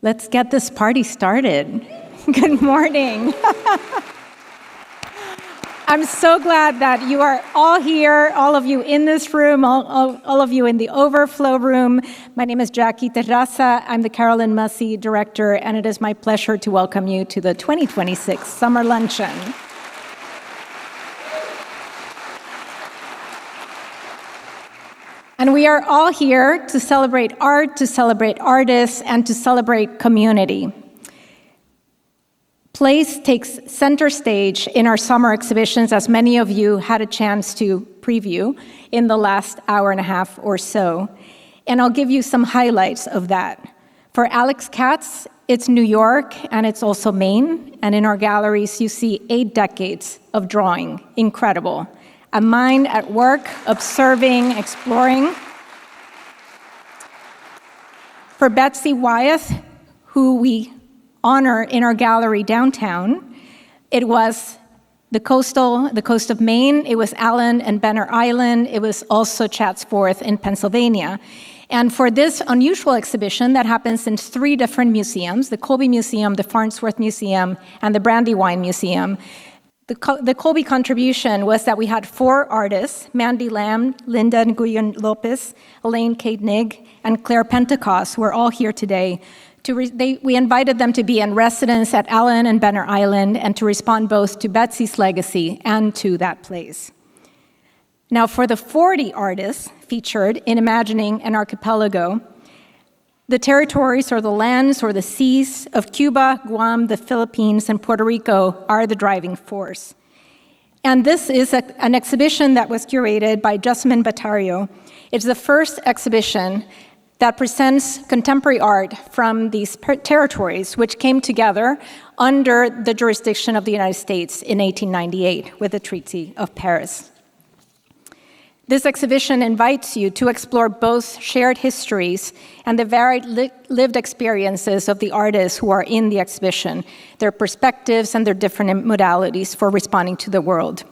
Let's get this party started. Good morning. I'm so glad that you are all here, all of you in this room, all of you in the overflow room. My name is Jackie Terrassa. I'm the Carolyn Muzzy director, and it is my pleasure to welcome you to the 2026 Summer Luncheon. And we are all here to celebrate art, to celebrate artists, and to celebrate community. Place takes center stage in our summer exhibitions, as many of you had a chance to preview in the last hour and a half or so. And I'll give you some highlights of that. For Alex Katz, it's New York, and it's also Maine. And in our galleries, you see 8 decades of drawing. Incredible. A mind at work, observing, exploring. For Betsy Wyeth, who we honor in our gallery downtown, it was the coast of Maine, it was Allen and Banner Island, it was also Chatsworth in Pennsylvania. And for this unusual exhibition that happens in 3 different museums, the Colby Museum, the Farnsworth Museum, and the Brandywine Museum, the Colby contribution was that we had 4 artists, Mandy Lamb, Linda Nguyen Lopez, Elaine Koenig, and Claire Pentecost, who are all here today. We invited them to be in residence at Allen and Banner Island and to respond both to Betsy's legacy and to that place. Now, for the 40 artists featured in Imagining an Archipelago, the territories or the lands or the seas of Cuba, Guam, the Philippines, and Puerto Rico are the driving force. And this is an exhibition that was curated by Jasmine Batario. It's the first exhibition that presents contemporary art from these territories, which came together under the jurisdiction of the United States in 1898 with the Treaty of Paris. This exhibition invites you to explore both shared histories and the varied lived experiences of the artists who are in the exhibition, their perspectives and their different modalities for responding to the world.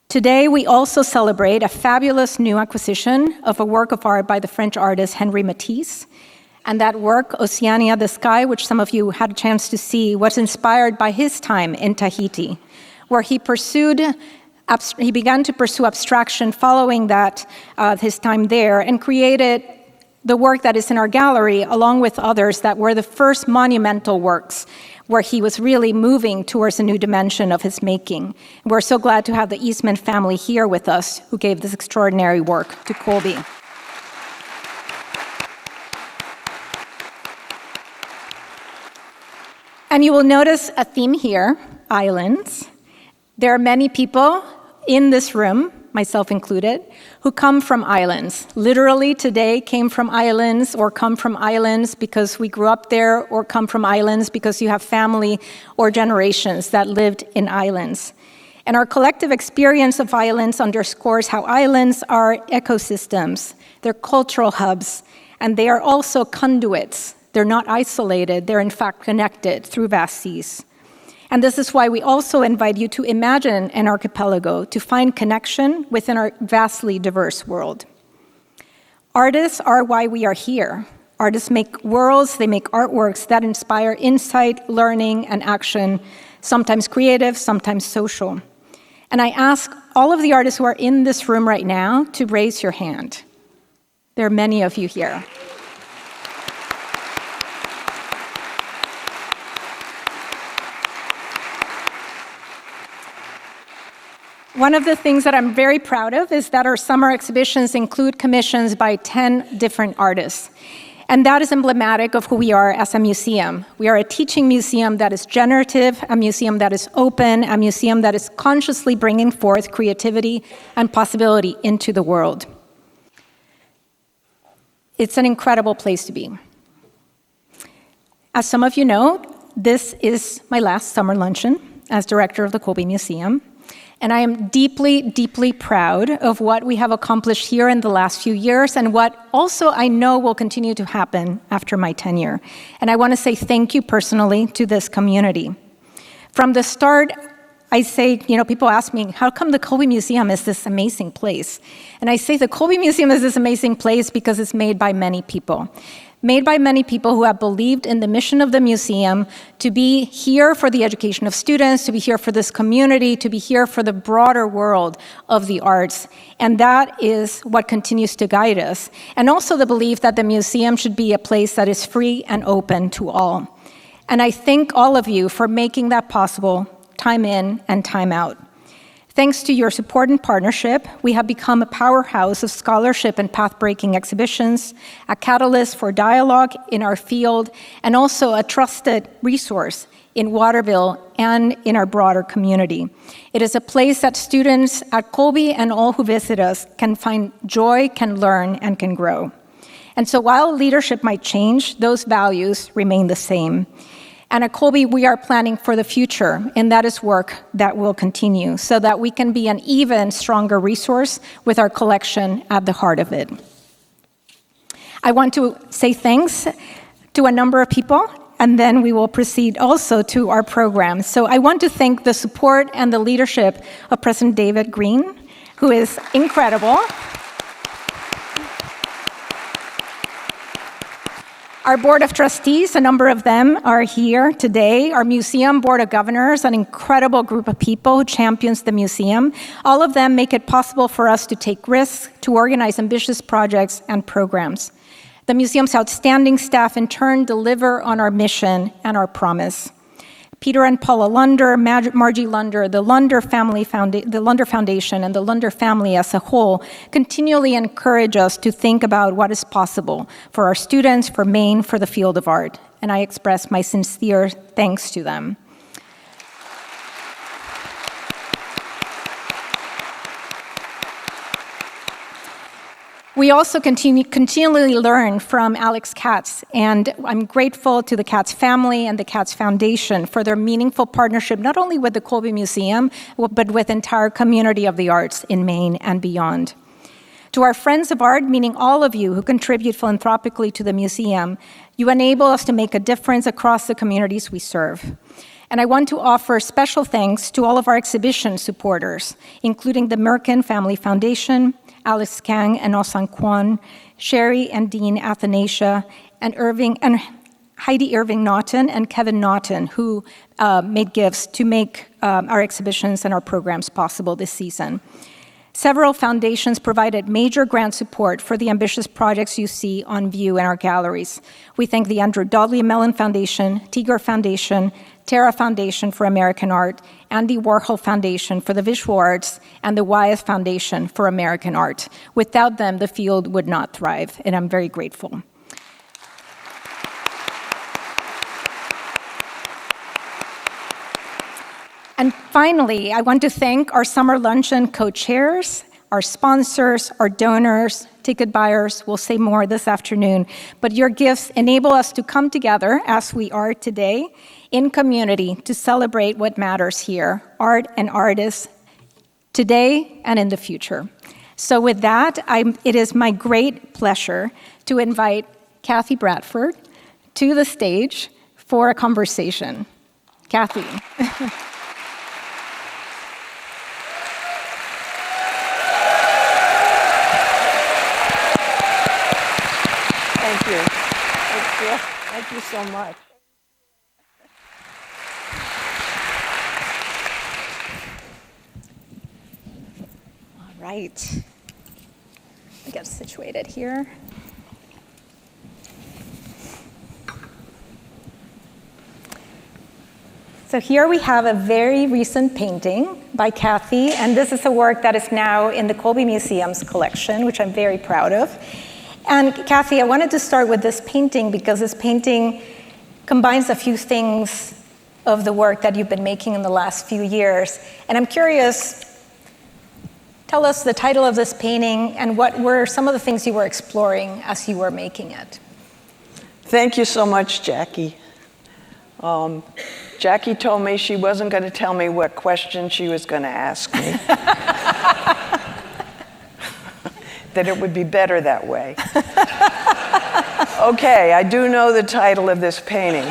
Today, we also celebrate a fabulous new acquisition of a work of art by the French artist Henri Matisse. And that work, Oceania the Sky, which some of you had a chance to see, was inspired by his time in Tahiti, where he began to pursue abstraction following that, his time there, and created the work that is in our gallery, along with others that were the first monumental works, where he was really moving towards a new dimension of his making. We're so glad to have the Eastman family here with us, who gave this extraordinary work to Colby. And you will notice a theme here, islands. There are many people in this room, myself included, who come from islands. Literally today came from islands or come from islands because we grew up there, or come from islands because you have family or generations that lived in islands. And our collective experience of islands underscores how islands are ecosystems, they're cultural hubs, and they are also conduits. They're not isolated, they're in fact connected through vast seas. And this is why we also invite you to imagine an archipelago, to find connection within our vastly diverse world. Artists are why we are here. Artists make worlds, they make artworks that inspire insight, learning, and action, sometimes creative, sometimes social. And I ask all of the artists who are in this room right now to raise your hand. There are many of you here. One of the things that I'm very proud of is that our summer exhibitions include commissions by 10 different artists. And that is emblematic of who we are as a museum. We are a teaching museum that is generative, a museum that is open, a museum that is consciously bringing forth creativity and possibility into the world. It's an incredible place to be. As some of you know, this is my last summer luncheon as director of the Colby Museum. And I am deeply, deeply proud of what we have accomplished here in the last few years and what also I know will continue to happen after my tenure. And I want to say thank you personally to this community. From the start, I say, people ask me, how come the Colby Museum is this amazing place? And I say the Colby Museum is this amazing place because it's made by many people. made by many people who have believed in the mission of the museum to be here for the education of students, to be here for this community, to be here for the broader world of the arts. And that is what continues to guide us. And also the belief that the museum should be a place that is free and open to all. And I thank all of you for making that possible, time in and time out. Thanks to your support and partnership, we have become a powerhouse of scholarship and path-breaking exhibitions, a catalyst for dialogue in our field, and also a trusted resource in Waterville and in our broader community. It is a place that students at Colby and all who visit us can find joy, can learn, and can grow. And so while leadership might change, those values remain the same. And at Colby, we are planning for the future, and that is work that will continue so that we can be an even stronger resource with our collection at the heart of it. I want to say thanks to a number of people, and then we will proceed also to our program. So I want to thank the support and the leadership of President David Green, who is incredible. Our board of trustees, a number of them are here today. Our museum board of governors, an incredible group of people who champions the museum. All of them make it possible for us to take risks, to organize ambitious projects and programs. The museum's outstanding staff in turn deliver on our mission and our promise. Peter and Paula Lunder, Margie Lunder, the Lunder Foundation, and the Lunder family as a whole continually encourage us to think about what is possible for our students, for Maine, for the field of art. And I express my sincere thanks to them. We also continually learn from Alex Katz, and I'm grateful to the Katz family and the Katz Foundation for their meaningful partnership, not only with the Colby Museum, but with the entire community of the arts in Maine and beyond. To our friends of art, meaning all of you who contribute philanthropically to the museum, you enable us to make a difference across the communities we serve. And I want to offer special thanks to all of our exhibition supporters, including the Merkin Family Foundation, Alice Kang and Osan Kwan, Sherry and Dean Athanasia, and Heidi Irving Naughton and Kevin Naughton, who made gifts to make our exhibitions and our programs possible this season. Several foundations provided major grant support for the ambitious projects you see on view in our galleries. We thank the Andrew Dudley Mellon Foundation, Tiger Foundation, Terra Foundation for American Art, Andy Warhol Foundation for the Visual Arts, and the Wyeth Foundation for American Art. Without them, the field would not thrive, and I'm very grateful. And finally, I want to thank our Summer Luncheon co-chairs, our sponsors, our donors, ticket buyers. We'll say more this afternoon. But your gifts enable us to come together, as we are today, in community to celebrate what matters here, art and artists, today and in the future. So with that, it is my great pleasure to invite Kathy Bradford to the stage for a conversation. Kathy. Thank you. Thank you. Thank you so much. All right. I get situated here. So here we have a very recent painting by Kathy, and this is a work that is now in the Colby Museum's collection, which I'm very proud of. And Kathy, I wanted to start with this painting because this painting combines a few things of the work that you've been making in the last few years. And I'm curious, tell us the title of this painting and what were some of the things you were exploring as you were making it. Thank you so much, Jackie. Jackie told me she wasn't going to tell me what question she was going to ask me. That it would be better that way. Okay, I do know the title of this painting.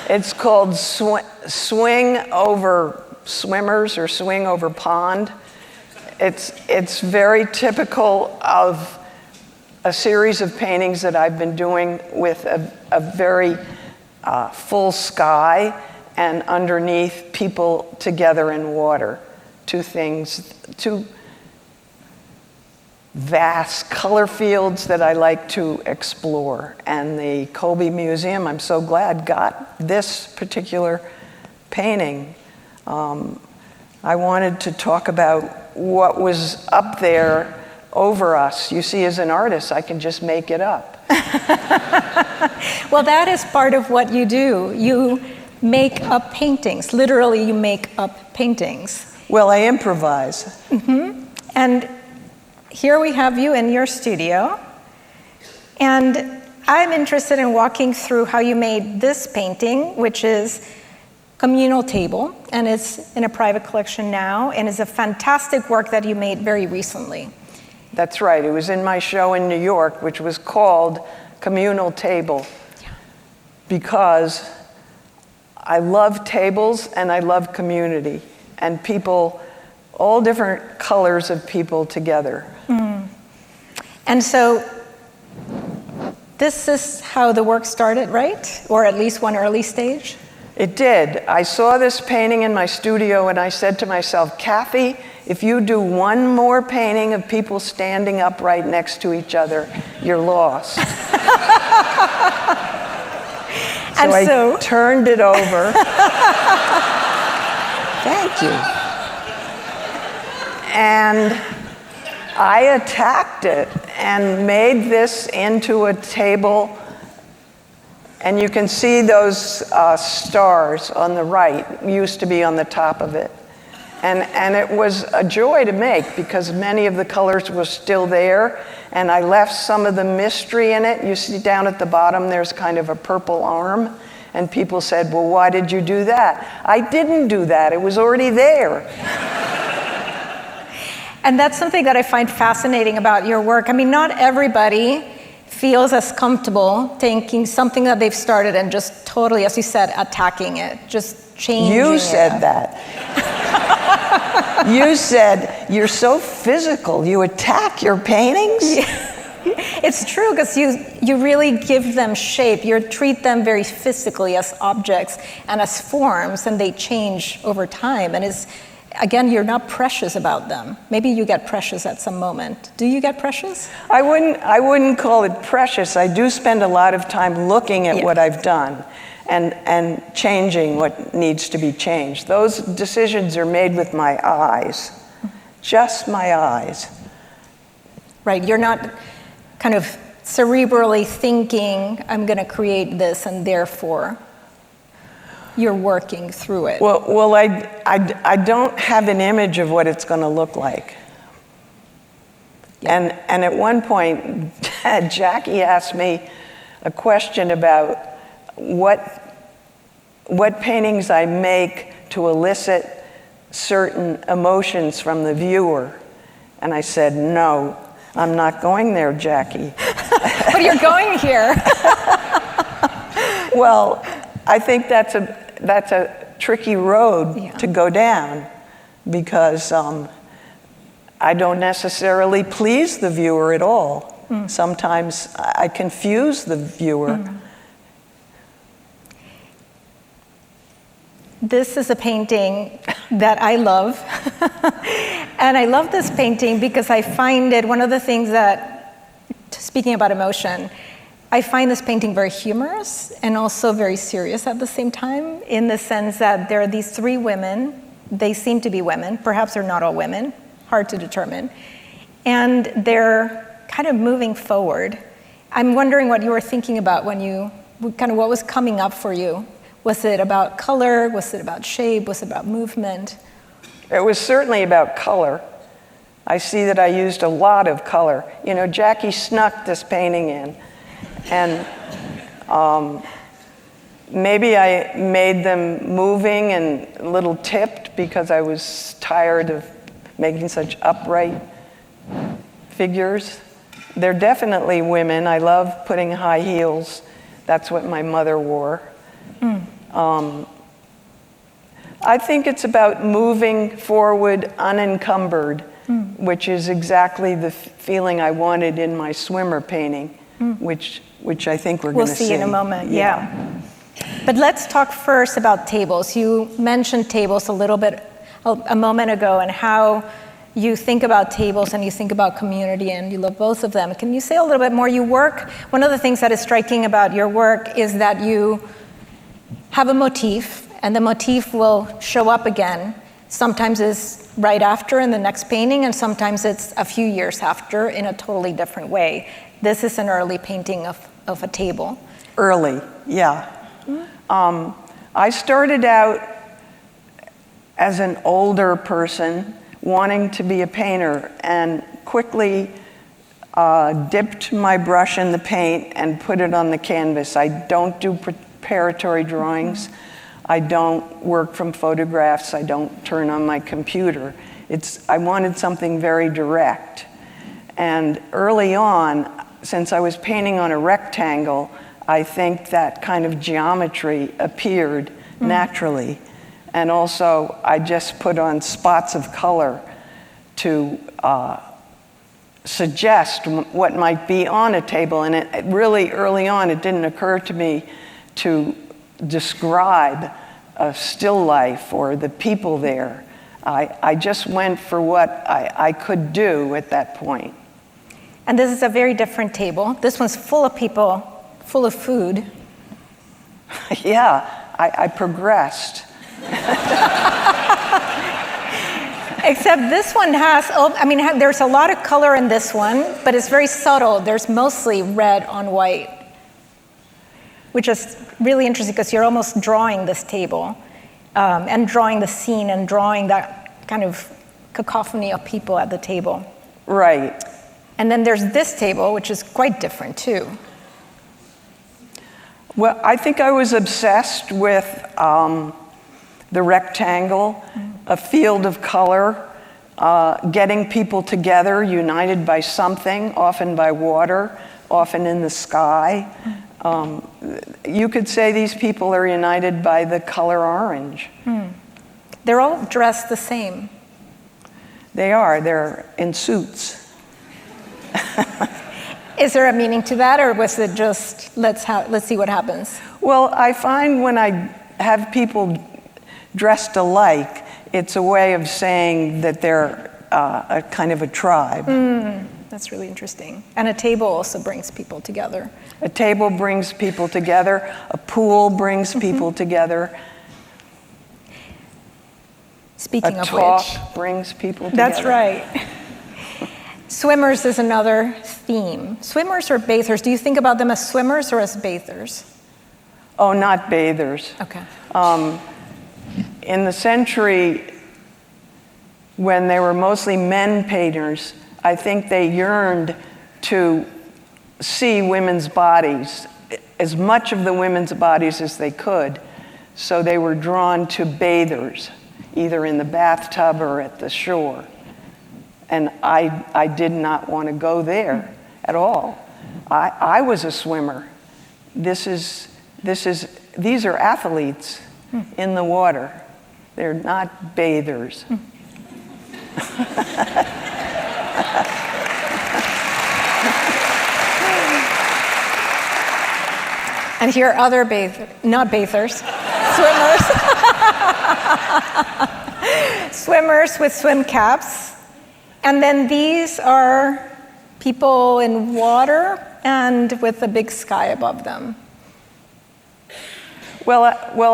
It's called Swing Over Swimmers or Swing Over Pond. It's very typical of a series of paintings that I've been doing with a very full sky, and underneath people together in water. Two vast color fields that I like to explore. And the Colby Museum, I'm so glad, got this particular painting. I wanted to talk about what was up there over us. You see, as an artist, I can just make it up. Well, that is part of what you do. You make up paintings. Literally, you make up paintings. Well, I improvise. Mm-hmm. And here we have you in your studio. And I'm interested in walking through how you made this painting, which is Communal Table, and it's in a private collection now, and is a fantastic work that you made very recently. That's right. It was in my show in New York, which was called Communal Table, because I love tables and I love community and people, all different colors of people together. Mm. And so this is how the work started, right? Or at least one early stage? It did. I saw this painting in my studio and I said to myself, Kathy, if you do one more painting of people standing up right next to each other, you're lost. So I turned it over. Thank you. And I attacked it and made this into a table. And you can see those stars on the right, used to be on the top of it. And it was a joy to make because many of the colors were still there, and I left some of the mystery in it. You see down at the bottom there's kind of a purple arm, and people said, well, why did you do that? I didn't do that, it was already there. And that's something that I find fascinating about your work. I mean, not everybody feels as comfortable taking something that they've started and just totally, as you said, attacking it, just changing it. You said that. You said, you're so physical, you attack your paintings? It's true, because you really give them shape. You treat them very physically as objects and as forms, and they change over time. And again, you're not precious about them. Maybe you get precious at some moment. Do you get precious? I wouldn't call it precious. I do spend a lot of time looking at what I've done and changing what needs to be changed. Those decisions are made with my eyes, just my eyes. Right, you're not kind of cerebrally thinking, I'm going to create this, and therefore you're working through it. Well, I don't have an image of what it's going to look like. Yeah. And at one point, Jackie asked me a question about what paintings I make to elicit certain emotions from the viewer. And I said, no, I'm not going there, Jackie. But you're going here. Well, I think that's a tricky road to go down, because I don't necessarily please the viewer at all. Mm. Sometimes I confuse the viewer. Mm. This is a painting that I love. And I love this painting because I find it one of the things that, speaking about emotion, I find this painting very humorous and also very serious at the same time, in the sense that there are these three women. They seem to be women. Perhaps they're not all women. Hard to determine. And they're kind of moving forward. I'm wondering what you were thinking about when what was coming up for you. Was it about color? Was it about shape? Was it about movement? It was certainly about color. I see that I used a lot of color. You know, Jackie snuck this painting in. And maybe I made them moving and a little tipped because I was tired of making such upright figures. They're definitely women. I love putting high heels. That's what my mother wore. Mm. I think it's about moving forward unencumbered which is exactly the feeling I wanted in my swimmer painting, which I think we're going to see. We'll see in a moment, yeah. But let's talk first about tables. You mentioned tables a little bit a moment ago, and how you think about tables and you think about community, and you love both of them. Can you say a little bit more? One of the things that is striking about your work is that you have a motif, and the motif will show up again. Sometimes it's right after in the next painting, and sometimes it's a few years after in a totally different way. This is an early painting of a table. Early, yeah. I started out as an older person wanting to be a painter, and quickly dipped my brush in the paint and put it on the canvas. I don't do preparatory drawings. I don't work from photographs. I don't turn on my computer. I wanted something very direct. And early on, since I was painting on a rectangle, I think that kind of geometry appeared naturally. And also, I just put on spots of color to suggest what might be on a table. And it really, early on, it didn't occur to me to describe a still life or the people there. I just went for what I could do at that point. And this is a very different table. This one's full of people, full of food. Yeah, I progressed. Except this one there's a lot of color in this one, but it's very subtle. There's mostly red on white, which is really interesting because you're almost drawing this table and drawing the scene and drawing that kind of cacophony of people at the table. Right. And then there's this table, which is quite different too. Well, I think I was obsessed with the rectangle, a field of color, getting people together, united by something, often by water, often in the sky. You could say these people are united by the color orange. They're all dressed the same. They are. They're in suits. Is there a meaning to that, or was it just let's see what happens? Well, I find when I have people dressed alike, it's a way of saying that they're a kind of a tribe. That's really interesting. And a table also brings people together. A table brings people together. A pool brings people together. Speaking of which, talk brings people together. That's right. Swimmers is another theme. Swimmers or bathers? Do you think about them as swimmers or as bathers? Oh, not bathers. Okay. In the century when they were mostly men painters, I think they yearned to see women's bodies, as much of the women's bodies as they could. So they were drawn to bathers, either in the bathtub or at the shore. And I did not want to go there at all. I was a swimmer. These are athletes in the water. They're not bathers. And here are other not bathers, swimmers. Swimmers with swim caps. And then these are people in water and with a big sky above them. Well,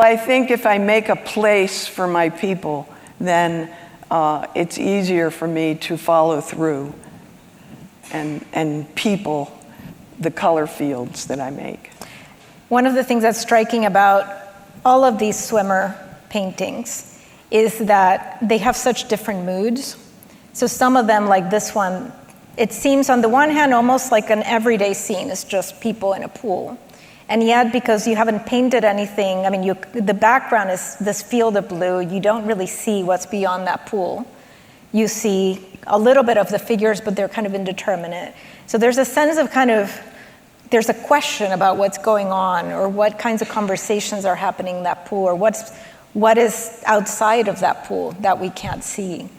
I think if I make a place for my people, then it's easier for me to follow through and people the color fields that I make. One of the things that's striking about all of these swimmer paintings is that they have such different moods. So some of them, like this one, it seems on the one hand almost like an everyday scene. It's just people in a pool. And yet, because you haven't painted anything, the background is this field of blue, you don't really see what's beyond that pool. You see a little bit of the figures, but they're kind of indeterminate. So there's a sense of there's a question about what's going on, or what kinds of conversations are happening in that pool, or what is outside of that pool that we can't see.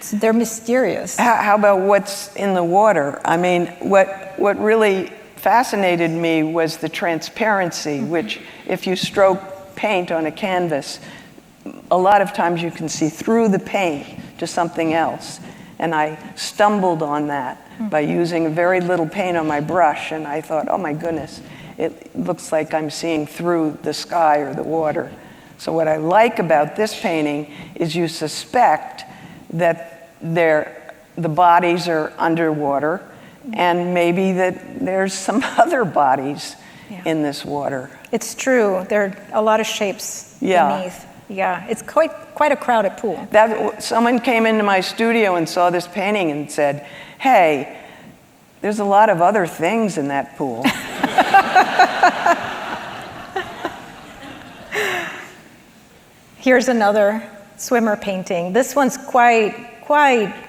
So they're mysterious. How about what's in the water? I mean, what really fascinated me was the transparency, which if you stroke paint on a canvas, a lot of times you can see through the paint to something else. And I stumbled on that by using very little paint on my brush, and I thought, oh my goodness, it looks like I'm seeing through the sky or the water. So what I like about this painting is you suspect that the bodies are underwater, and maybe that there's some other bodies in this water. It's true. There are a lot of shapes beneath. Yeah, it's quite a crowded pool. Someone came into my studio and saw this painting and said, hey, there's a lot of other things in that pool. Here's another swimmer painting. This one's quite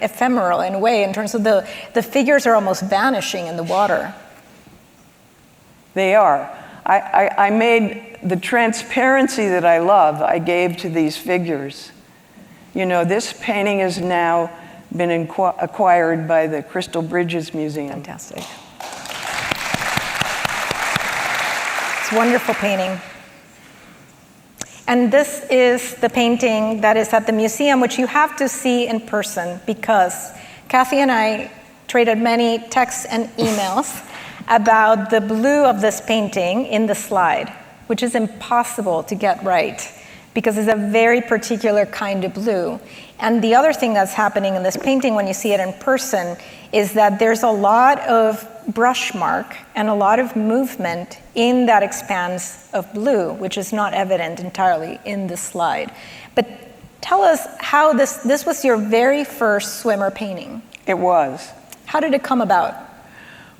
ephemeral in a way, in terms of the figures are almost vanishing in the water. They are. I made the transparency that I love, I gave to these figures. You know, this painting has now been acquired by the Crystal Bridges Museum. Fantastic. It's a wonderful painting. And this is the painting that is at the museum, which you have to see in person, because Kathy and I traded many texts and emails about the blue of this painting in the slide, which is impossible to get right because it's a very particular kind of blue. And the other thing that's happening in this painting when you see it in person is that there's a lot of brush mark and a lot of movement in that expanse of blue, which is not evident entirely in the slide. But tell us how this was your very first swimmer painting. It was. How did it come about?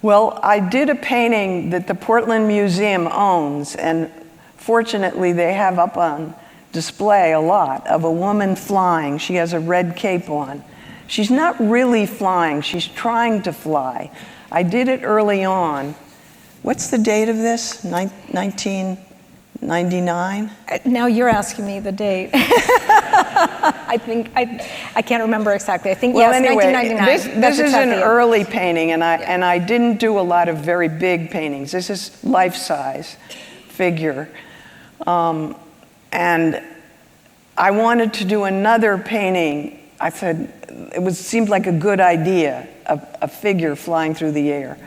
Well, I did a painting that the Portland Museum owns, and fortunately they have up on display a lot of a woman flying. She has a red cape on. She's not really flying, she's trying to fly. I did it early on. What's the date of this? 1999? Now you're asking me the date. I think, I can't remember exactly. I think, well, yes, anyway, 1999. This is an early painting, and I didn't do a lot of very big paintings. This is life-size figure. And I wanted to do another painting. I said, seemed like a good idea, a figure flying through the air.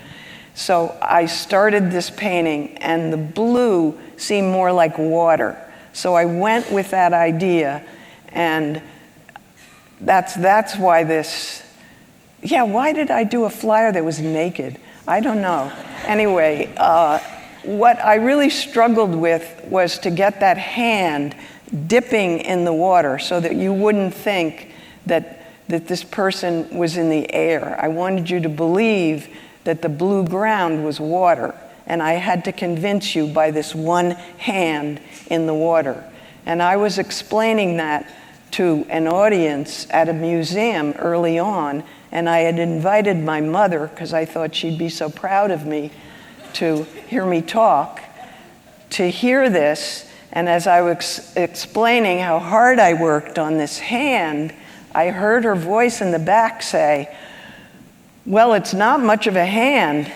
So I started this painting, and the blue seemed more like water. So I went with that idea, and that's why this, why did I do a flyer that was naked? I don't know. Anyway, what I really struggled with was to get that hand dipping in the water so that you wouldn't think that this person was in the air. I wanted you to believe that the blue ground was water, and I had to convince you by this one hand in the water. And I was explaining that to an audience at a museum early on, and I had invited my mother, because I thought she'd be so proud of me to hear me talk, to hear this. And as I was explaining how hard I worked on this hand, I heard her voice in the back say, well, it's not much of a hand.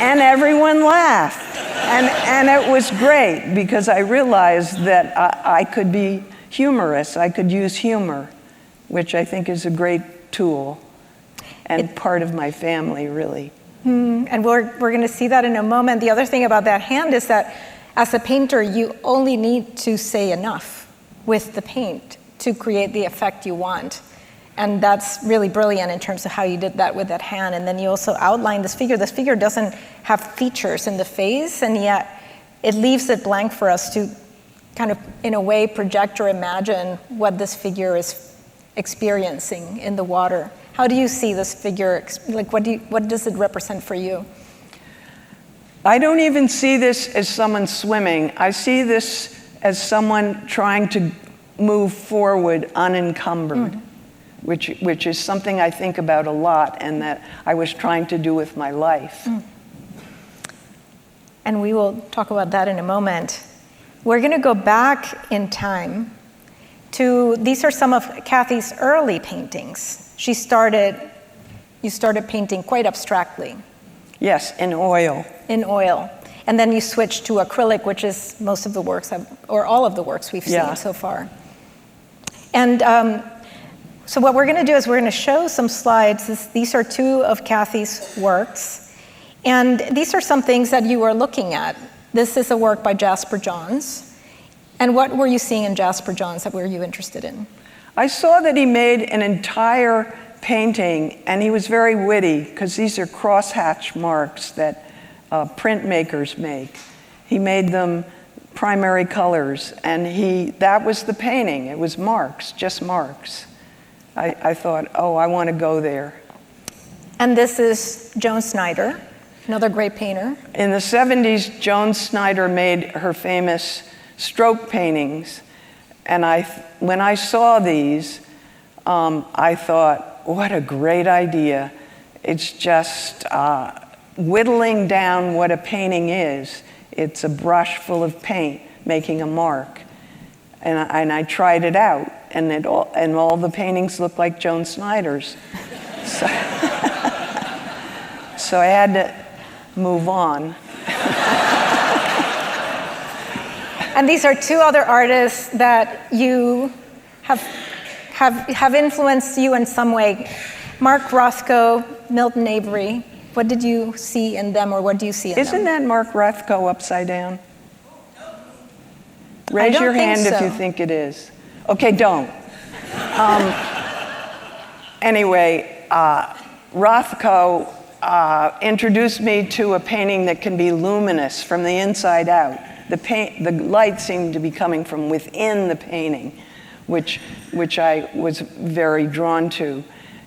And everyone laughed. And it was great, because I realized that I could be humorous. I could use humor, which I think is a great tool and part of my family, really. And we're going to see that in a moment. The other thing about that hand is that as a painter, you only need to say enough with the paint to create the effect you want. And that's really brilliant in terms of how you did that with that hand. And then you also outline this figure. This figure doesn't have features in the face, and yet it leaves it blank for us to kind of, in a way, project or imagine what this figure is experiencing in the water. How do you see this figure? Like, what does it represent for you? I don't even see this as someone swimming. I see this as someone trying to move forward unencumbered, which is something I think about a lot, and that I was trying to do with my life. And we will talk about that in a moment. We're going to go back in time to, these are some of Kathy's early paintings. You started painting quite abstractly. Yes, in oil. In oil. And then you switched to acrylic, which is most of the works, or all of the works we've seen so far. And so what we're going to do is we're going to show some slides. These are two of Kathy's works. And these are some things that you were looking at. This is a work by Jasper Johns. And what were you seeing in Jasper Johns that were you interested in? I saw that he made an entire painting, and he was very witty, because these are crosshatch marks that printmakers make. He made them primary colors, and that was the painting. It was marks, just marks. I thought, oh, I want to go there. And this is Joan Snyder, another great painter. In the 70s, Joan Snyder made her famous stroke paintings, and when I saw these, I thought, what a great idea. It's just whittling down what a painting is. It's a brush full of paint making a mark. And I tried it out, and all the paintings look like Joan Snyder's. So I had to move on. And these are two other artists that you have influenced you in some way. Mark Rothko, Milton Avery. What did you see in them, or what do you see in them? Isn't that Mark Rothko upside down? Raise your hand if you think it is. Okay, don't. Anyway, Rothko introduced me to a painting that can be luminous from the inside out. The light seemed to be coming from within the painting, which I was very drawn to.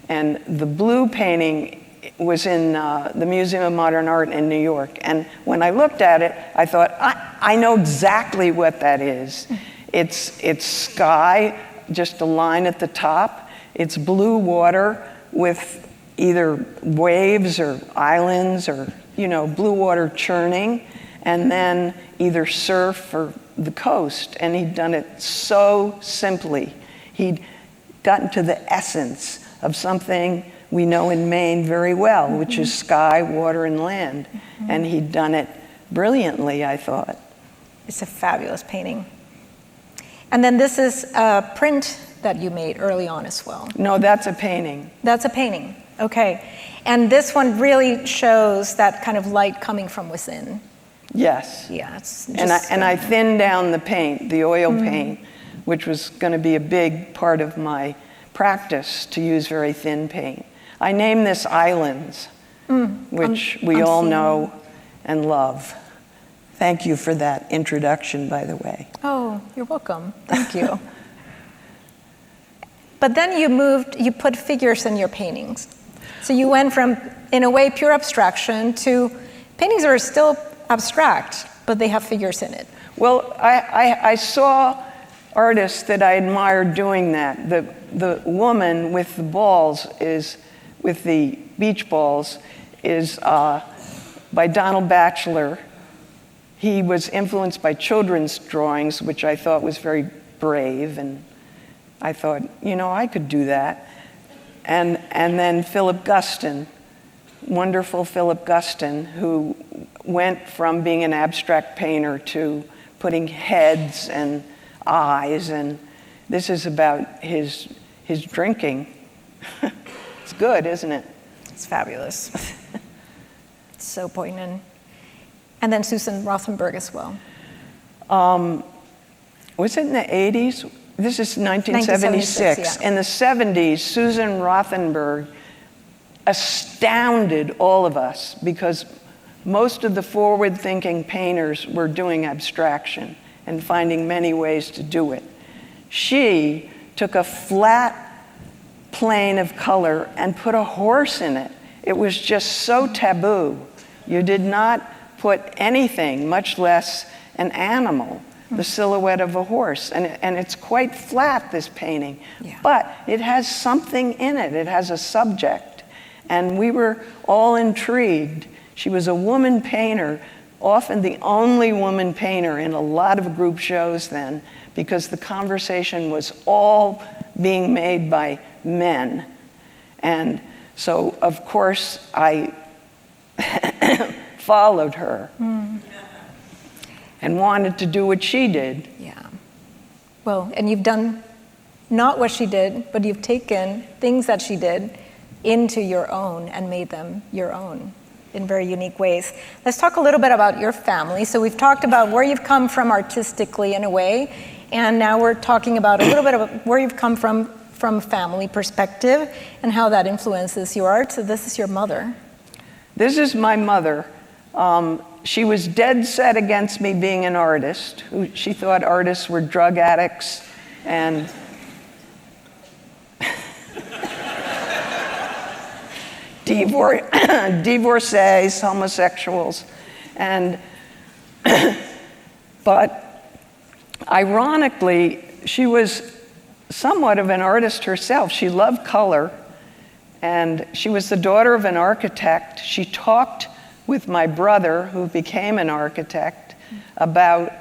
And the blue painting was in the Museum of Modern Art in New York. And when I looked at it, I thought, I know exactly what that is. It's sky, just a line at the top. It's blue water with either waves or islands or, blue water churning, and then either surf or the coast. And he'd done it so simply. He'd gotten to the essence of something we know in Maine very well, which is sky, water, and land. And he'd done it brilliantly, I thought. It's a fabulous painting. And then this is a print that you made early on as well. No, that's a painting. That's a painting, okay. And this one really shows that kind of light coming from within. Yes. Yeah, it's just and I thinned down the paint, the oil paint, which was going to be a big part of my practice, to use very thin paint. I named this Islands, which we all know and love. Thank you for that introduction, by the way. Oh, you're welcome. Thank you. But then you put figures in your paintings. So you went from, in a way, pure abstraction to paintings that are still abstract, but they have figures in it. Well, I saw artists that I admired doing that. The woman with the balls with the beach balls is by Donald Batchelor. He was influenced by children's drawings, which I thought was very brave, and I thought, I could do that. And then Philip Guston, wonderful Philip Guston, who went from being an abstract painter to putting heads and eyes, and this is about his drinking. It's good, isn't it? It's fabulous. It's so poignant. And then Susan Rothenberg as well. Was it in the 80s? This is 1976. Yeah. In the 70s, Susan Rothenberg astounded all of us, because most of the forward-thinking painters were doing abstraction and finding many ways to do it. She took a flat plane of color and put a horse in it. It was just so taboo. You did not put anything, much less an animal, the silhouette of a horse. And it's quite flat, this painting. Yeah. But it has something in it. It has a subject. And we were all intrigued. She was a woman painter often the only woman painter in a lot of group shows then, because the conversation was all being made by men. And so, of course, I followed her and wanted to do what she did. Yeah. Well, and you've done not what she did, but you've taken things that she did into your own and made them your own in very unique ways. Let's talk a little bit about your family. So we've talked about where you've come from artistically in a way, and now we're talking about a little bit of where you've come from family perspective and how that influences your art. So this is your mother. This is my mother. She was dead set against me being an artist. She thought artists were drug addicts and divorcees, homosexuals, and but ironically, she was somewhat of an artist herself. She loved color, and she was the daughter of an architect. She talked with my brother, who became an architect, about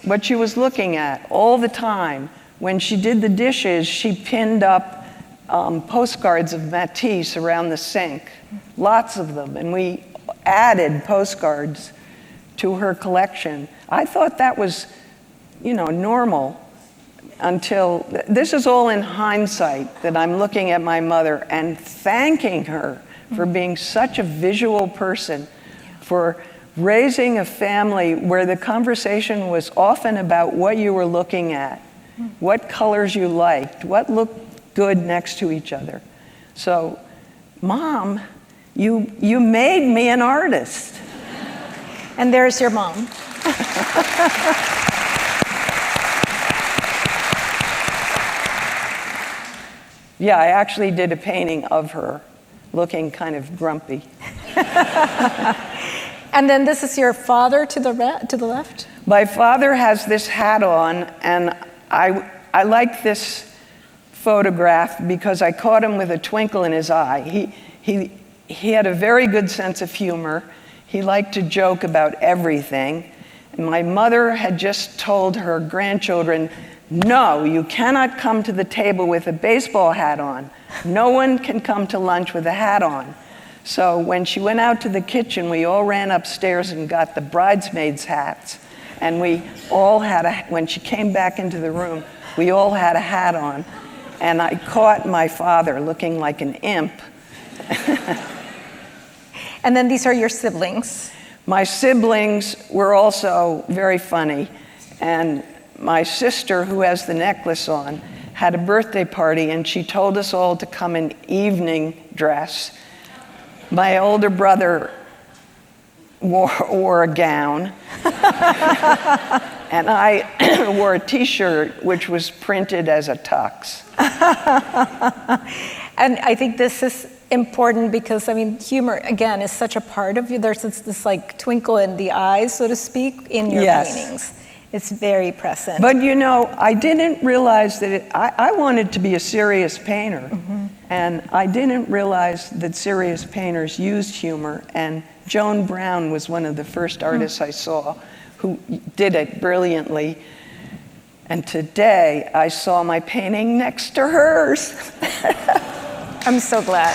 what she was looking at all the time. When she did the dishes, she pinned up postcards of Matisse around the sink, lots of them, and we added postcards to her collection. I thought that was, normal until, this is all in hindsight, that I'm looking at my mother and thanking her for being such a visual person, for raising a family where the conversation was often about what you were looking at, what colors you liked, what looked good next to each other. So, Mom, you made me an artist. And there's your mom. Yeah, I actually did a painting of her looking kind of grumpy. And then this is your father to the left? My father has this hat on, and I like this photograph because I caught him with a twinkle in his eye. He had a very good sense of humor. He liked to joke about everything. And my mother had just told her grandchildren, no, you cannot come to the table with a baseball hat on. No one can come to lunch with a hat on. So when she went out to the kitchen, we all ran upstairs and got the bridesmaids' hats. And we all when she came back into the room, we all had a hat on. And I caught my father looking like an imp. And then these are your siblings. My siblings were also very funny. And my sister, who has the necklace on, had a birthday party, and she told us all to come in evening dress. My older brother wore a gown. And I wore a T-shirt which was printed as a tux. And I think this is important because, humor, again, is such a part of you. There's this like twinkle in the eyes, so to speak, in your paintings. It's very present. But I didn't realize that I wanted to be a serious painter. And I didn't realize that serious painters used humor. And Joan Brown was one of the first artists I saw who did it brilliantly. And today I saw my painting next to hers. I'm so glad.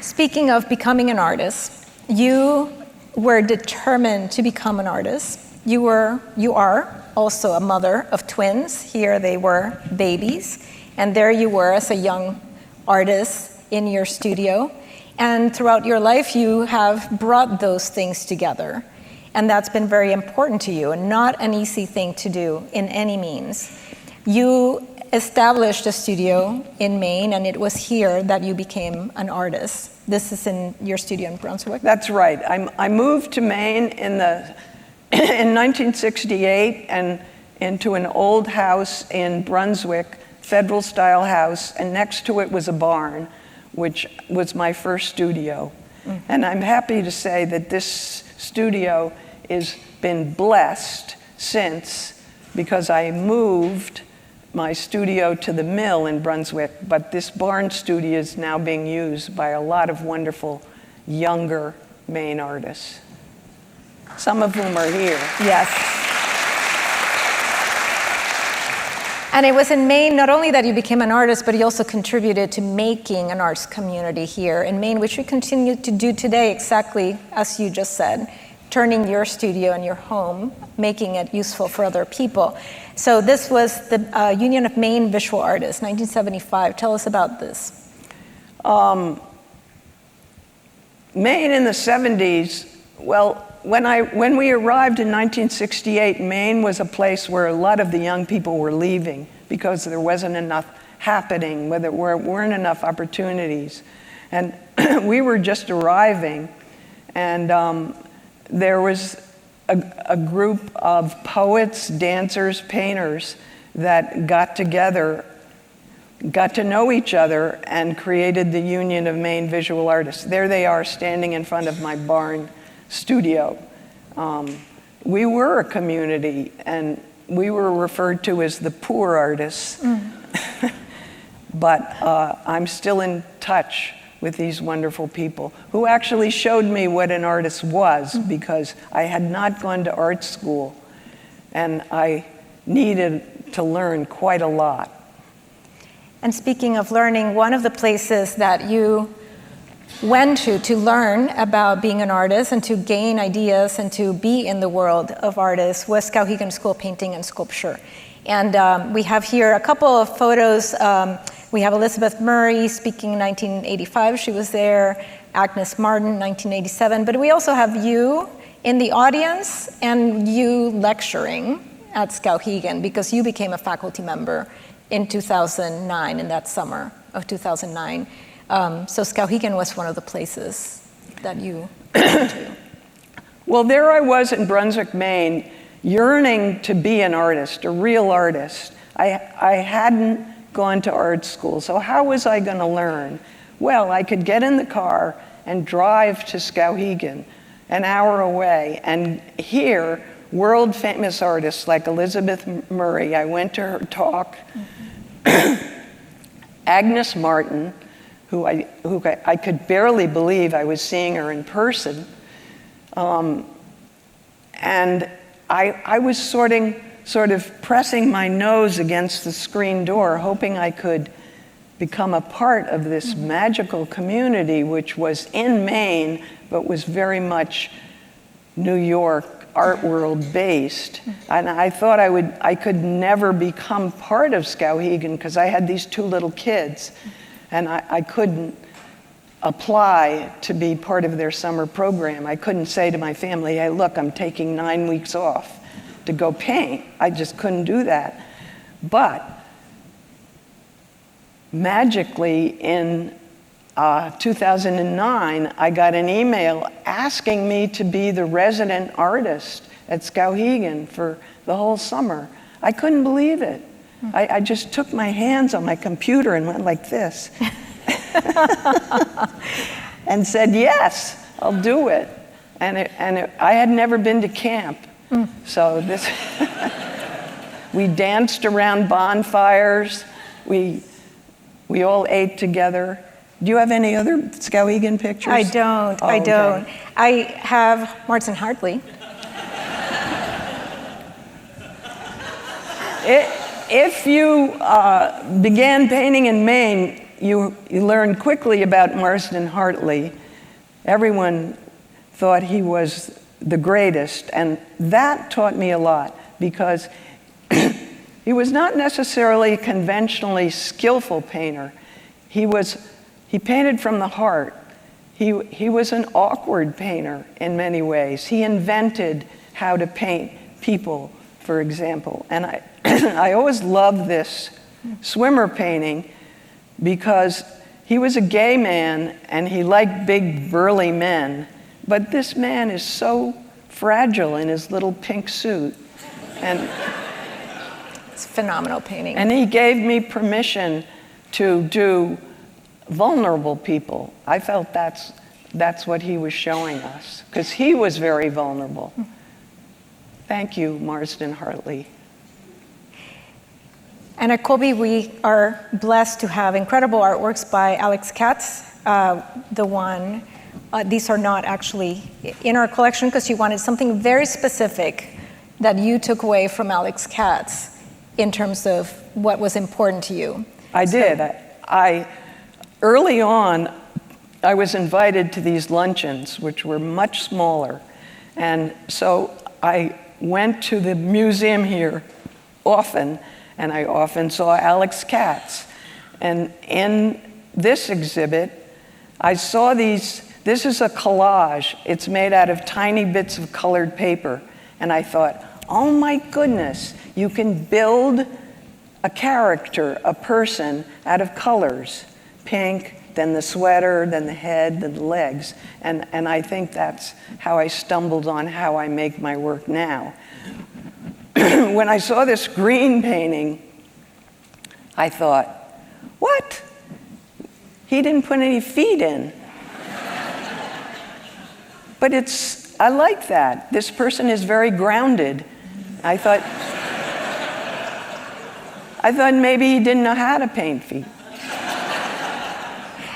Speaking of becoming an artist, you were determined to become an artist. You are also a mother of twins. Here they were babies. And there you were as a young artist in your studio. And throughout your life, you have brought those things together. And that's been very important to you, and not an easy thing to do in any means. You established a studio in Maine, and it was here that you became an artist. This is in your studio in Brunswick? That's right. I moved to Maine in 1968 and into an old house in Brunswick, federal-style house, and next to it was a barn, which was my first studio. And I'm happy to say that this studio has been blessed since, because I moved my studio to the mill in Brunswick, but this barn studio is now being used by a lot of wonderful younger Maine artists, some of whom are here. Yes. And it was in Maine, not only that you became an artist, but you also contributed to making an arts community here in Maine, which you continue to do today, exactly as you just said, turning your studio and your home, making it useful for other people. So this was the Union of Maine Visual Artists, 1975. Tell us about this. Maine in the 70s, well, when we arrived in 1968, Maine was a place where a lot of the young people were leaving because there wasn't enough happening, there weren't enough opportunities. And we were just arriving, and there was a group of poets, dancers, painters that got together, got to know each other, and created the Union of Maine Visual Artists. There they are standing in front of my barn studio. We were a community, and we were referred to as the poor artists. But I'm still in touch with these wonderful people who actually showed me what an artist was, because I had not gone to art school, and I needed to learn quite a lot. And speaking of learning, one of the places that you went to learn about being an artist and to gain ideas and to be in the world of artists was Skowhegan School of Painting and Sculpture. And we have here a couple of photos. We have Elizabeth Murray speaking in 1985, she was there, Agnes Martin, 1987, but we also have you in the audience and you lecturing at Skowhegan because you became a faculty member in 2009, in that summer of 2009. So Skowhegan was one of the places that you went to. Well, there I was in Brunswick, Maine, yearning to be an artist, a real artist. I hadn't gone to art school, so how was I going to learn? Well, I could get in the car and drive to Skowhegan, an hour away, and hear world famous artists like Elizabeth Murray. I went to her talk. Agnes Martin, who I could barely believe I was seeing her in person. And I was sort of pressing my nose against the screen door, hoping I could become a part of this magical community, which was in Maine, but was very much New York art world based. And I thought I could never become part of Skowhegan because I had these two little kids, and I couldn't apply to be part of their summer program. I couldn't say to my family, hey, look, I'm taking 9 weeks off to go paint. I just couldn't do that. But magically in 2009, I got an email asking me to be the resident artist at Skowhegan for the whole summer. I couldn't believe it. I just took my hands on my computer and went like this. And said, yes, I'll do it. I had never been to camp. So this, we danced around bonfires. We all ate together. Do you have any other Skowhegan pictures? I don't. Oh, I don't. okay. I have Martin Hartley. If you began painting in Maine, you learned quickly about Marsden Hartley. Everyone thought he was the greatest, and that taught me a lot because he was not necessarily a conventionally skillful painter. He painted from the heart. He was an awkward painter in many ways. He invented how to paint people, for example. And I always loved this swimmer painting because he was a gay man and he liked big burly men. But this man is so fragile in his little pink suit. And it's a phenomenal painting. And he gave me permission to do vulnerable people. I felt that's what he was showing us, because he was very vulnerable. Thank you, Marsden Hartley. And at Colby, we are blessed to have incredible artworks by Alex Katz. These are not actually in our collection because you wanted something very specific that you took away from Alex Katz in terms of what was important to you. I did. Early on, I was invited to these luncheons, which were much smaller. And so I went to the museum here often, and I often saw Alex Katz. And in this exhibit, I saw these. This is a collage. It's made out of tiny bits of colored paper. And I thought, oh my goodness, you can build a character, a person, out of colors. Pink, then the sweater, then the head, then the legs. And I think that's how I stumbled on how I make my work now. When I saw this green painting, I thought, what? He didn't put any feet in. But I like that. This person is very grounded. I thought maybe he didn't know how to paint feet.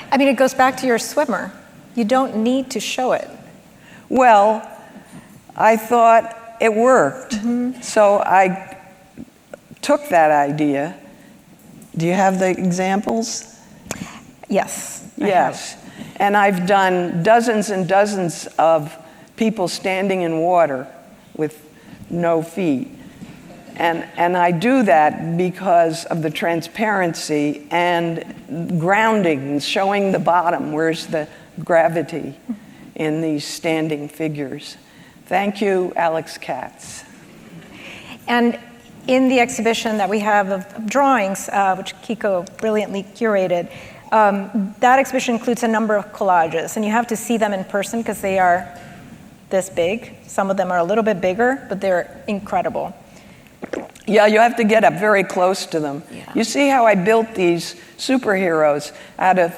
I mean, it goes back to your swimmer. You don't need to show it. Well, I thought it worked. Mm-hmm. So I took that idea. Do you have the examples? Yes. Yes. And I've done dozens and dozens of people standing in water with no feet. And I do that because of the transparency and grounding, showing the bottom, where's the gravity in these standing figures. Thank you, Alex Katz. And in the exhibition that we have of drawings, which Kiko brilliantly curated, that exhibition includes a number of collages, and you have to see them in person because they are this big. Some of them are a little bit bigger, but they're incredible. Yeah, you have to get up very close to them. Yeah. You see how I built these superheroes out of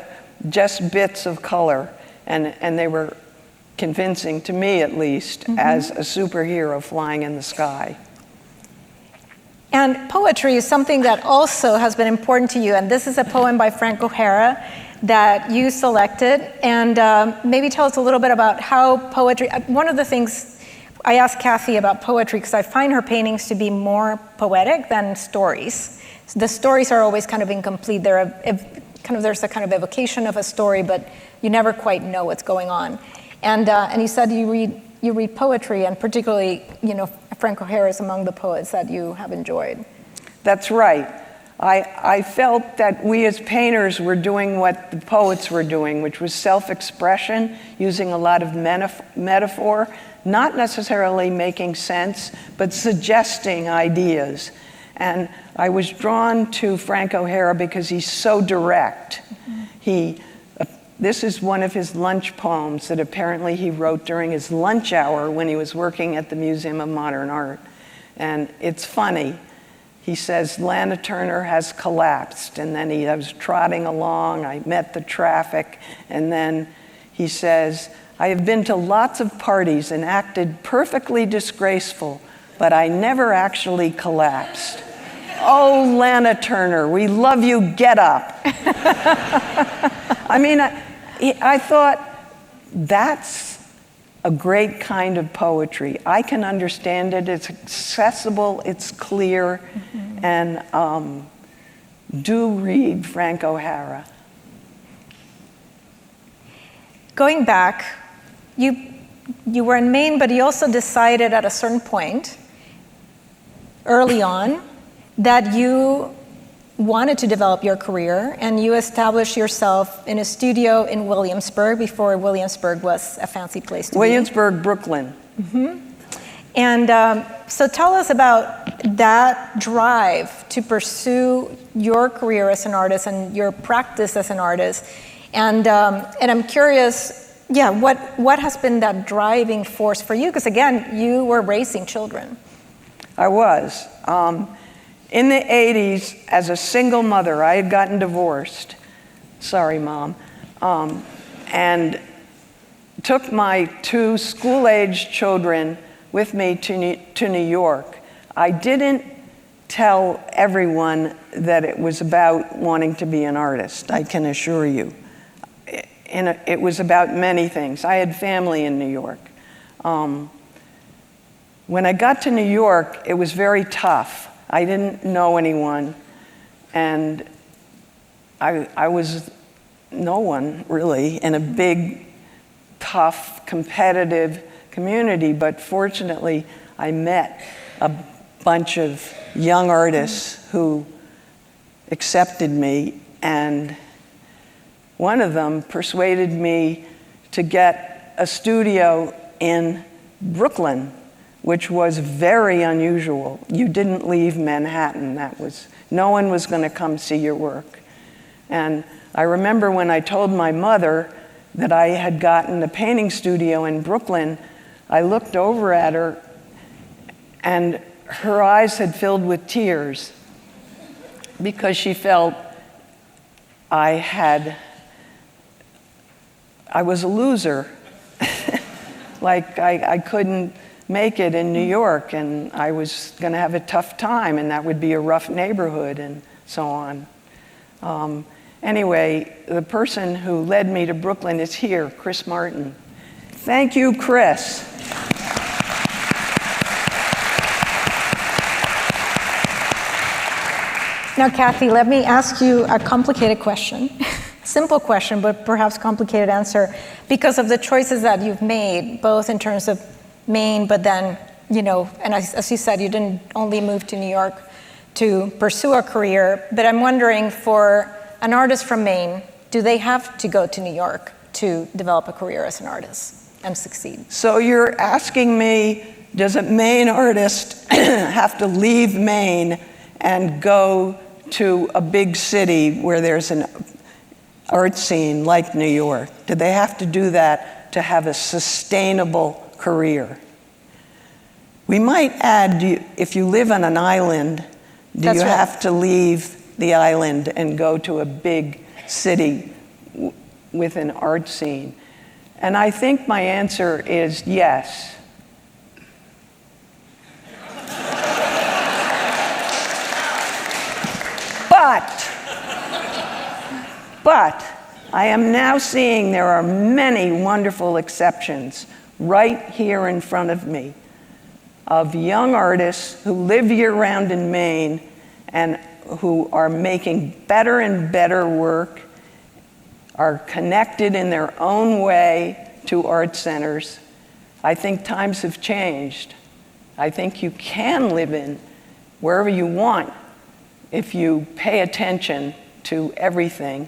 just bits of color, and they were convincing, to me at least, mm-hmm. as a superhero flying in the sky. And poetry is something that also has been important to you, and this is a poem by Frank O'Hara that you selected, and maybe tell us a little bit about how poetry, one of the things I asked Kathy about poetry because I find her paintings to be more poetic than stories. The stories are always kind of incomplete. There's a kind of evocation of a story, but you never quite know what's going on. And you said you read poetry, and particularly, Frank O'Hara is among the poets that you have enjoyed. That's right. I felt that we as painters were doing what the poets were doing, which was self-expression, using a lot of metaphor, not necessarily making sense, but suggesting ideas. And I was drawn to Frank O'Hara because he's so direct. Mm-hmm. This is one of his lunch poems that apparently he wrote during his lunch hour when he was working at the Museum of Modern Art. And it's funny. He says, Lana Turner has collapsed. And then I was trotting along, I met the traffic, and then he says, I have been to lots of parties and acted perfectly disgraceful, but I never actually collapsed. Oh, Lana Turner, we love you, get up. I mean, I thought, that's a great kind of poetry. I can understand it, it's accessible, it's clear, mm-hmm. and do read Frank O'Hara. Going back, you were in Maine, but you also decided at a certain point, early on, that you wanted to develop your career, and you established yourself in a studio in Williamsburg before Williamsburg was a fancy place to Williamsburg, Brooklyn. Mm-hmm. And so tell us about that drive to pursue your career as an artist and your practice as an artist. And I'm curious, what has been that driving force for you? Because again, you were raising children. I was. In the 80s, as a single mother, I had gotten divorced. Sorry, Mom. And took my 2 school-age children with me to New York. I didn't tell everyone that it was about wanting to be an artist, I can assure you. It was about many things. I had family in New York. When I got to New York, it was very tough. I didn't know anyone, and I was no one, really, in a big, tough, competitive community, but fortunately, I met a bunch of young artists who accepted me, and one of them persuaded me to get a studio in Brooklyn, which was very unusual. You didn't leave Manhattan. No one was going to come see your work. And I remember when I told my mother that I had gotten a painting studio in Brooklyn, I looked over at her and her eyes had filled with tears because she felt I was a loser. Like I couldn't make it in New York, and I was going to have a tough time, and that would be a rough neighborhood, and so on. Anyway, the person who led me to Brooklyn is here, Chris Martin. Thank you, Chris. Now, Kathy, let me ask you a complicated question. Simple question, but perhaps complicated answer. Because of the choices that you've made, both in terms of Maine, but then, and as you said, you didn't only move to New York to pursue a career, but I'm wondering, for an artist from Maine, do they have to go to New York to develop a career as an artist and succeed? So you're asking me, does a Maine artist have to leave Maine and go to a big city where there's an art scene like New York? Do they have to do that to have a sustainable career? We might add, if you live on an island, do you have to leave the island and go to a big city with an art scene? And I think my answer is yes. But I am now seeing there are many wonderful exceptions right here in front of me of young artists who live year-round in Maine and who are making better and better work, are connected in their own way to art centers. I think times have changed. I think you can live in wherever you want if you pay attention to everything,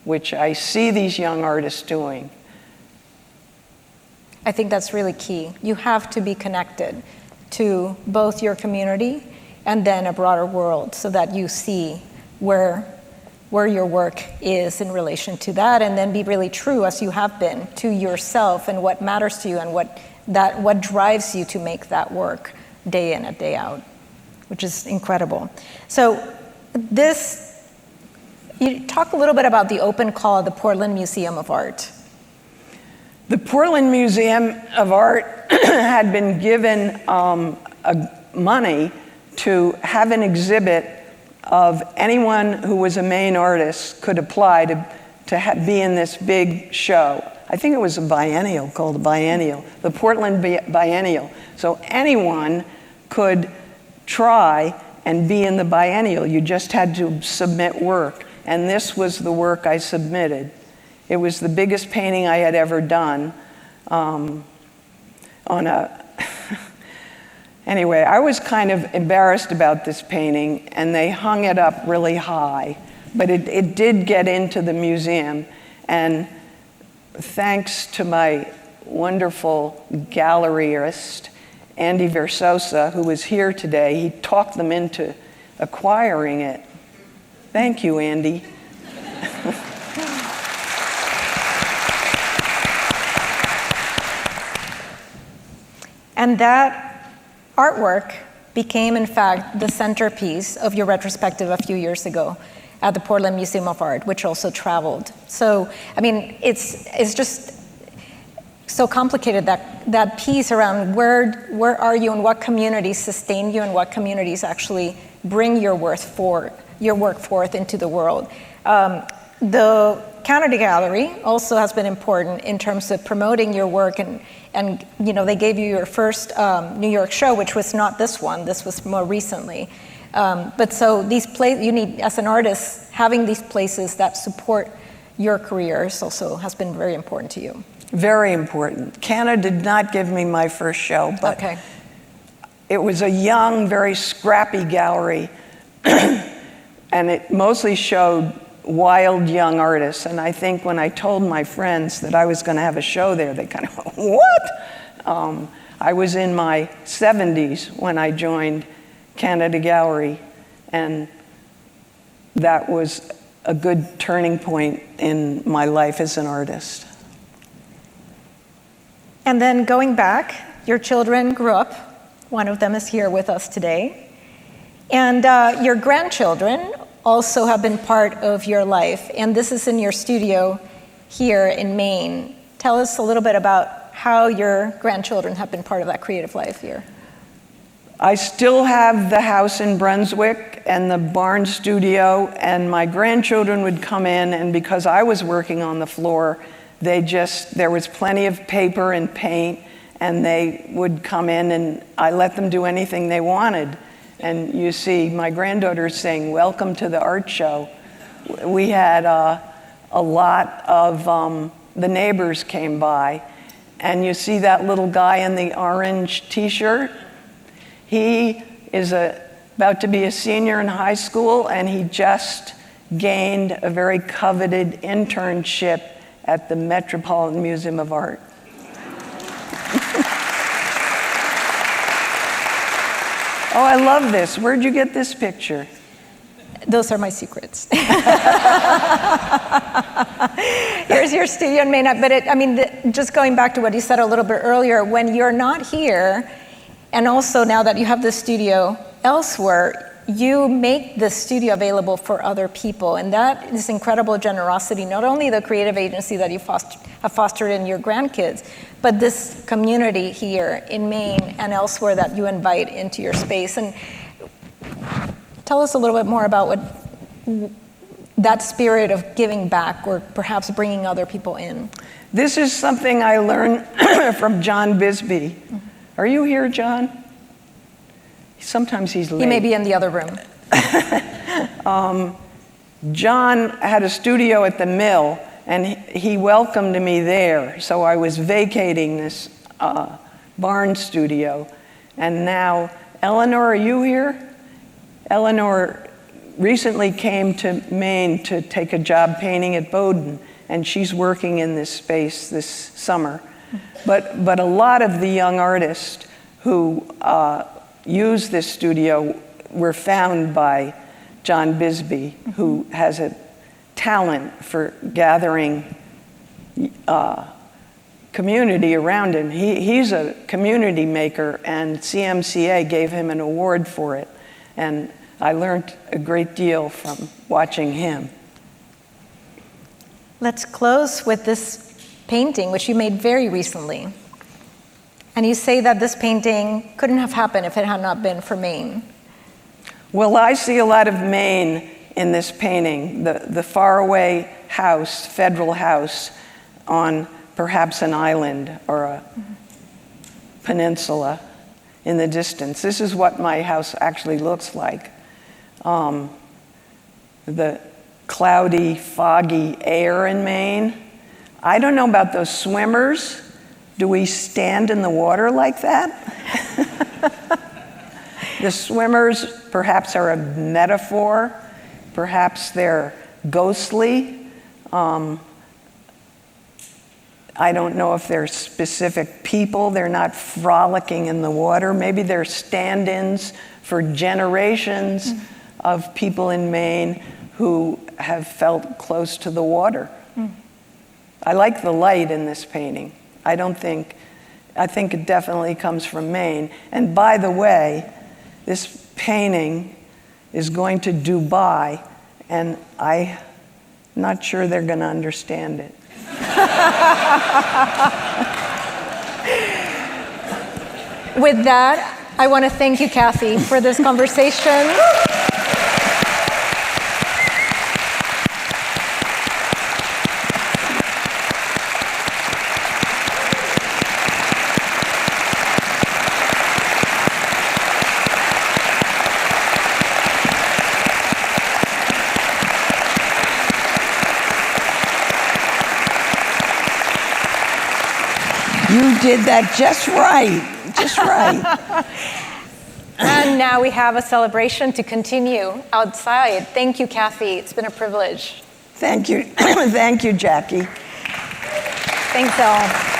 which I see these young artists doing. I think that's really key. You have to be connected to both your community and then a broader world so that you see where your work is in relation to that, and then be really true, as you have been, to yourself and what matters to you and what drives you to make that work day in and day out, which is incredible. So you talk a little bit about the open call at the Portland Museum of Art. The Portland Museum of Art had been given money to have an exhibit of anyone who was a Maine artist could apply to be in this big show. I think it was a biennial, called the Biennial, the Portland Biennial. So anyone could try and be in the Biennial. You just had to submit work. And this was the work I submitted. It was the biggest painting I had ever done Anyway, I was kind of embarrassed about this painting, and they hung it up really high. But it did get into the museum, and thanks to my wonderful galleryist, Andy Versosa, who was here today, he talked them into acquiring it. Thank you, Andy. And that artwork became, in fact, the centerpiece of your retrospective a few years ago at the Portland Museum of Art, which also traveled. So, I mean, it's just so complicated, that piece around where are you and what communities sustain you and what communities actually bring your work forth into the world. The Canada Gallery also has been important in terms of promoting your work, and they gave you your first New York show, which was not this one. This was more recently. But so these places, you need, as an artist, having these places that support your careers also has been very important to you. Very important. Canada did not give me my first show, but it was a young, very scrappy gallery, and it mostly showed wild young artists. And I think when I told my friends that I was going to have a show there, they kind of went, what? I was in my 70s when I joined Canada Gallery, and that was a good turning point in my life as an artist. And then going back, your children grew up. One of them is here with us today. And your grandchildren also have been part of your life. And this is in your studio here in Maine. Tell us a little bit about how your grandchildren have been part of that creative life here. I still have the house in Brunswick and the barn studio, and my grandchildren would come in, and because I was working on the floor, there was plenty of paper and paint, and they would come in and I let them do anything they wanted. And you see my granddaughter saying, "Welcome to the art show." We had a lot of, the neighbors came by, and you see that little guy in the orange t-shirt? He is about to be a senior in high school, and he just gained a very coveted internship at the Metropolitan Museum of Art. Oh, I love this. Where'd you get this picture? Those are my secrets. Here's your studio in Maine. But just going back to what you said a little bit earlier, when you're not here, and also now that you have the studio elsewhere, you make the studio available for other people, and that is incredible generosity. Not only the creative agency that you have fostered in your grandkids, but this community here in Maine and elsewhere that you invite into your space. And tell us a little bit more about what that spirit of giving back, or perhaps bringing other people in. This is something I learned from John Bisbee. Are you here, John? Sometimes he's late. He may be in the other room. John had a studio at the mill, and he welcomed me there. So I was vacating this barn studio. And now, Eleanor, are you here? Eleanor recently came to Maine to take a job painting at Bowdoin, and she's working in this space this summer. But a lot of the young artists who use this studio were found by John Bisbee, who has a talent for gathering community around him. He's a community maker, and CMCA gave him an award for it. And I learned a great deal from watching him. Let's close with this painting, which you made very recently. And you say that this painting couldn't have happened if it had not been for Maine. Well, I see a lot of Maine in this painting, the faraway house, federal house, on perhaps an island or a peninsula in the distance. This is what my house actually looks like. The cloudy, foggy air in Maine. I don't know about those swimmers. Do we stand in the water like that? The swimmers perhaps are a metaphor. Perhaps they're ghostly. I don't know if they're specific people. They're not frolicking in the water. Maybe they're stand-ins for generations of people in Maine who have felt close to the water. I like the light in this painting. I think it definitely comes from Maine. And by the way, this painting is going to Dubai, and I'm not sure they're going to understand it. with that, I want to thank you, Kathy, for this conversation. You did that just right, just right. And now we have a celebration to continue outside. Thank you, Kathy. It's been a privilege. Thank you. Thank you, Jackie. Thanks, all.